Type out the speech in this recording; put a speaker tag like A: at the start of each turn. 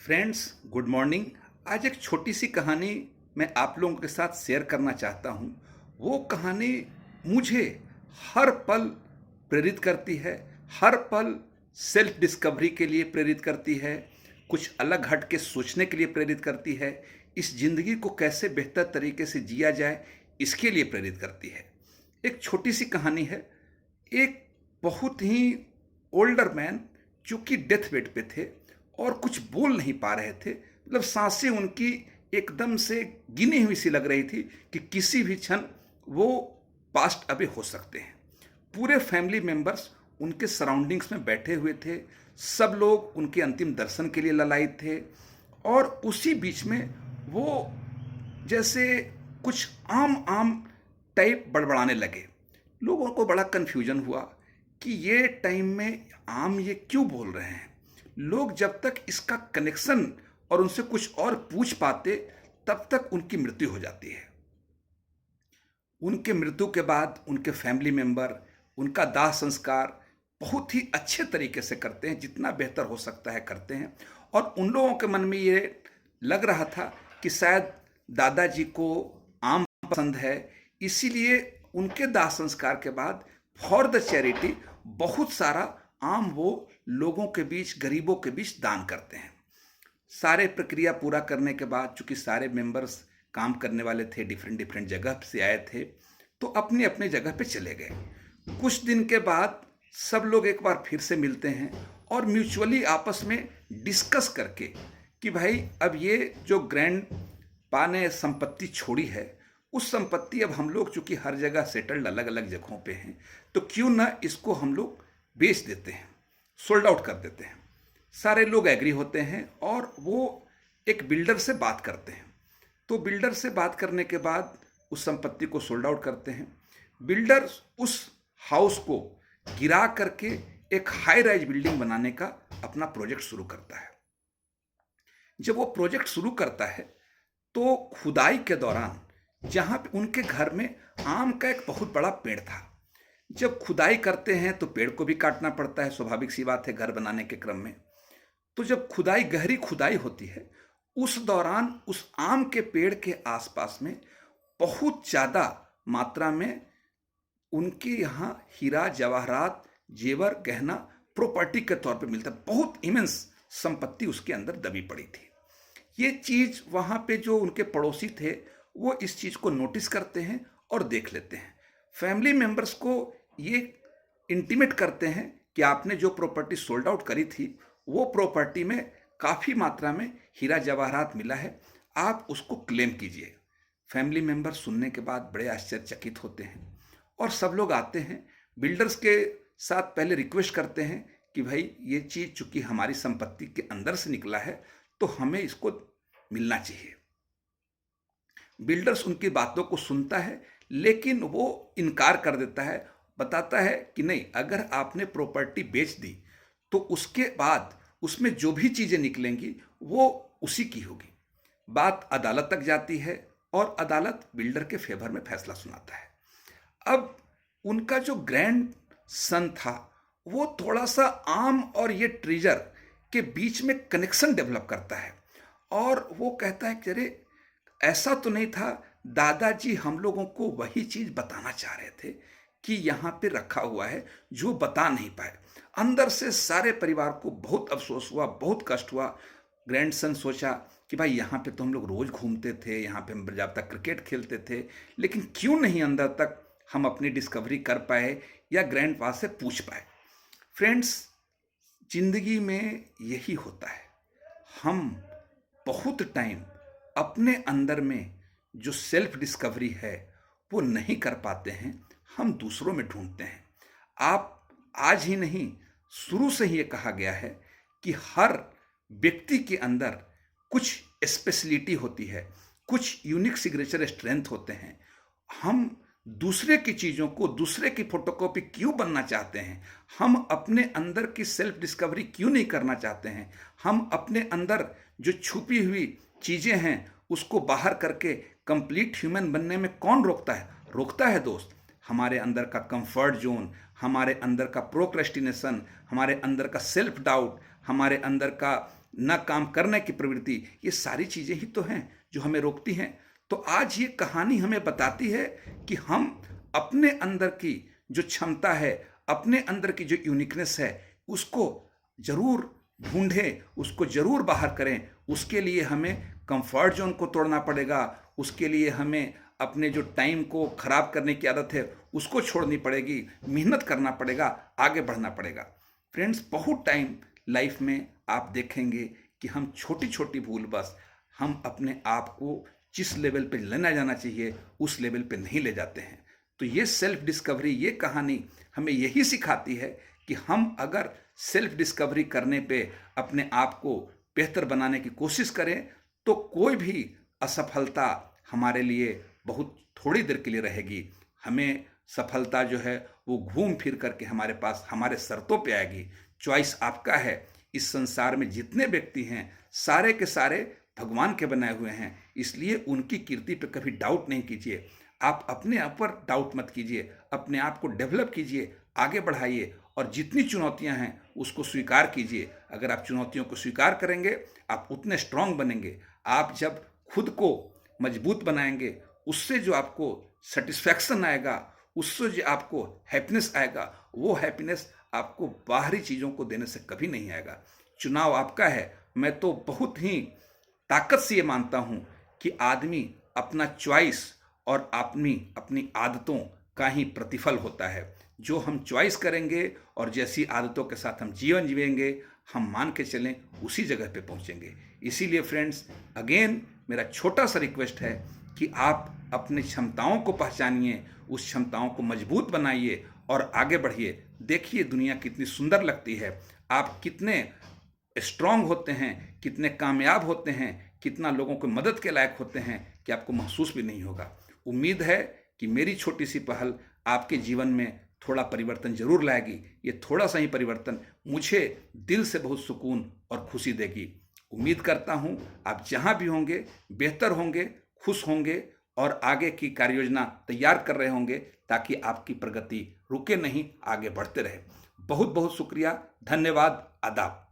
A: Friends, good morning. आज एक छोटी सी कहानी मैं आप लोगों के साथ शेयर करना चाहता हूँ। वो कहानी मुझे हर पल प्रेरित करती है, हर पल सेल्फ डिस्कवरी के लिए प्रेरित करती है, कुछ अलग हट के सोचने के लिए प्रेरित करती है, इस ज़िंदगी को कैसे बेहतर तरीके से जिया जाए इसके लिए प्रेरित करती है। एक छोटी सी कहानी है। एक बहुत ही ओल्डर मैन जो कि डेथ बेड पे थे और कुछ बोल नहीं पा रहे थे, मतलब सांसें उनकी एकदम से गिनी हुई सी लग रही थी कि किसी भी क्षण वो पास्ट अवे हो सकते हैं। पूरे फैमिली मेंबर्स उनके सराउंडिंग्स में बैठे हुए थे, सब लोग उनके अंतिम दर्शन के लिए ललायित थे। और उसी बीच में वो जैसे कुछ आम आम टाइप बड़बड़ाने लगे। लोगों को बड़ा कन्फ्यूजन हुआ कि ये टाइम में आम ये क्यों बोल रहे हैं। लोग जब तक इसका कनेक्शन और उनसे कुछ और पूछ पाते तब तक उनकी मृत्यु हो जाती है। उनके मृत्यु के बाद उनके फैमिली मेंबर उनका दाह संस्कार बहुत ही अच्छे तरीके से करते हैं, जितना बेहतर हो सकता है करते हैं। और उन लोगों के मन में ये लग रहा था कि शायद दादाजी को आम पसंद है, इसीलिए उनके दाह संस्कार के बाद फॉर द चैरिटी बहुत सारा आम वो लोगों के बीच, गरीबों के बीच दान करते हैं। सारे प्रक्रिया पूरा करने के बाद, चूंकि सारे मेंबर्स काम करने वाले थे, डिफरेंट डिफरेंट जगह से आए थे, तो अपनी अपनी जगह पे चले गए। कुछ दिन के बाद सब लोग एक बार फिर से मिलते हैं और म्यूचुअली आपस में डिस्कस करके कि भाई अब ये जो ग्रैंड पा ने संपत्ति छोड़ी है, उस संपत्ति अब हम लोग चूंकि हर जगह सेटल्ड अलग अलग जगहों पे हैं, तो क्यों ना इसको हम लोग बेच देते हैं, सोल्ड आउट कर देते हैं। सारे लोग एग्री होते हैं और वो एक बिल्डर से बात करते हैं। तो बिल्डर से बात करने के बाद उस संपत्ति को सोल्ड आउट करते हैं। बिल्डर उस हाउस को गिरा करके एक हाई राइज बिल्डिंग बनाने का अपना प्रोजेक्ट शुरू करता है। जब वो प्रोजेक्ट शुरू करता है तो खुदाई के दौरान जहाँ पे उनके घर में आम का एक बहुत बड़ा पेड़ था, जब खुदाई करते हैं तो पेड़ को भी काटना पड़ता है, स्वाभाविक सी बात है घर बनाने के क्रम में। तो जब खुदाई, गहरी खुदाई होती है, उस दौरान उस आम के पेड़ के आसपास में बहुत ज़्यादा मात्रा में उनके यहाँ हीरा जवाहरात, जेवर, गहना प्रॉपर्टी के तौर पे मिलता है। बहुत इमेंस संपत्ति उसके अंदर दबी पड़ी थी। ये चीज़ वहाँ पे जो उनके पड़ोसी थे वो इस चीज़ को नोटिस करते हैं और देख लेते हैं। फैमिली मेंबर्स को ये इंटीमेट करते हैं कि आपने जो प्रॉपर्टी सोल्ड आउट करी थी वो प्रॉपर्टी में काफ़ी मात्रा में हीरा जवाहरात मिला है, आप उसको क्लेम कीजिए। फैमिली मेंबर सुनने के बाद बड़े आश्चर्यचकित होते हैं और सब लोग आते हैं, बिल्डर्स के साथ पहले रिक्वेस्ट करते हैं कि भाई ये चीज़ चूंकि हमारी संपत्ति के अंदर से निकला है तो हमें इसको मिलना चाहिए। बिल्डर्स उनकी बातों को सुनता है लेकिन वो इनकार कर देता है, बताता है कि नहीं, अगर आपने प्रॉपर्टी बेच दी तो उसके बाद उसमें जो भी चीज़ें निकलेंगी वो उसी की होगी। बात अदालत तक जाती है और अदालत बिल्डर के फेवर में फैसला सुनाता है। अब उनका जो ग्रैंड सन था वो थोड़ा सा आम और ये ट्रेजर के बीच में कनेक्शन डेवलप करता है और वो कहता है कि अरे ऐसा तो नहीं था, दादाजी हम लोगों को वही चीज़ बताना चाह रहे थे कि यहाँ पे रखा हुआ है जो बता नहीं पाए। अंदर से सारे परिवार को बहुत अफसोस हुआ, बहुत कष्ट हुआ। ग्रैंडसन सोचा कि भाई यहाँ पे तो हम लोग रोज़ घूमते थे, यहाँ पे हम जब तक क्रिकेट खेलते थे, लेकिन क्यों नहीं अंदर तक हम अपनी डिस्कवरी कर पाए या ग्रैंड पा से पूछ पाए। फ्रेंड्स, जिंदगी में यही होता है, हम बहुत टाइम अपने अंदर में जो सेल्फ डिस्कवरी है वो नहीं कर पाते हैं, हम दूसरों में ढूंढते हैं। आप आज ही नहीं, शुरू से ही ये कहा गया है कि हर व्यक्ति के अंदर कुछ स्पेशलिटी होती है, कुछ यूनिक सिग्नेचर स्ट्रेंथ होते हैं। हम दूसरे की चीज़ों को, दूसरे की फोटोकॉपी क्यों बनना चाहते हैं? हम अपने अंदर की सेल्फ डिस्कवरी क्यों नहीं करना चाहते हैं? हम अपने अंदर जो छुपी हुई चीज़ें हैं उसको बाहर करके कंप्लीट ह्यूमन बनने में कौन रोकता है? रोकता है दोस्त, हमारे अंदर का कंफर्ट जोन, हमारे अंदर का प्रोक्रेस्टिनेशन, हमारे अंदर का सेल्फ डाउट, हमारे अंदर का ना काम करने की प्रवृत्ति, ये सारी चीज़ें ही तो हैं जो हमें रोकती हैं। तो आज ये कहानी हमें बताती है कि हम अपने अंदर की जो क्षमता है, अपने अंदर की जो यूनिकनेस है, उसको ज़रूर ढूंढें, उसको ज़रूर बाहर करें। उसके लिए हमें कंफर्ट जोन को तोड़ना पड़ेगा, उसके लिए हमें अपने जो टाइम को खराब करने की आदत है उसको छोड़नी पड़ेगी, मेहनत करना पड़ेगा, आगे बढ़ना पड़ेगा। फ्रेंड्स, बहुत टाइम लाइफ में आप देखेंगे कि हम छोटी छोटी भूल बस हम अपने आप को जिस लेवल पे लेना जाना चाहिए उस लेवल पे नहीं ले जाते हैं। तो ये सेल्फ डिस्कवरी, ये कहानी हमें यही सिखाती है कि हम अगर सेल्फ डिस्कवरी करने पे अपने आप को बेहतर बनाने की कोशिश करें तो कोई भी असफलता हमारे लिए बहुत थोड़ी देर के लिए रहेगी। हमें सफलता जो है वो घूम फिर करके हमारे पास, हमारे शर्तों पे आएगी। चॉइस आपका है। इस संसार में जितने व्यक्ति हैं सारे के सारे भगवान के बनाए हुए हैं, इसलिए उनकी कीर्ति पे कभी डाउट नहीं कीजिए। आप अपने आप पर डाउट मत कीजिए, अपने आप को डेवलप कीजिए, आगे बढ़ाइए और जितनी चुनौतियां हैं उसको स्वीकार कीजिए। अगर आप चुनौतियों को स्वीकार करेंगे आप उतने स्ट्रांग बनेंगे। आप जब खुद को मजबूत बनाएंगे उससे जो आपको सेटिस्फैक्शन आएगा, उससे जो आपको हैप्पीनेस आएगा, वो हैप्पीनेस आपको बाहरी चीज़ों को देने से कभी नहीं आएगा। चुनाव आपका है। मैं तो बहुत ही ताकत से ये मानता हूँ कि आदमी अपना चॉइस और अपनी अपनी आदतों का ही प्रतिफल होता है। जो हम चॉइस करेंगे और जैसी आदतों के साथ हम जीवन जिएंगे, हम मान के चलें उसी जगह पे पहुँचेंगे। इसीलिए फ्रेंड्स, अगेन मेरा छोटा सा रिक्वेस्ट है कि आप अपनी क्षमताओं को पहचानिए, उस क्षमताओं को मजबूत बनाइए और आगे बढ़िए। देखिए दुनिया कितनी सुंदर लगती है, आप कितने स्ट्रांग होते हैं, कितने कामयाब होते हैं, कितना लोगों को मदद के लायक होते हैं कि आपको महसूस भी नहीं होगा। उम्मीद है कि मेरी छोटी सी पहल आपके जीवन में थोड़ा परिवर्तन जरूर लाएगी। ये थोड़ा सा ही परिवर्तन मुझे दिल से बहुत सुकून और खुशी देगी। उम्मीद करता हूँ आप जहाँ भी होंगे बेहतर होंगे, खुश होंगे और आगे की कार्य योजना तैयार कर रहे होंगे ताकि आपकी प्रगति रुके नहीं, आगे बढ़ते रहे। बहुत बहुत शुक्रिया, धन्यवाद, आदाब।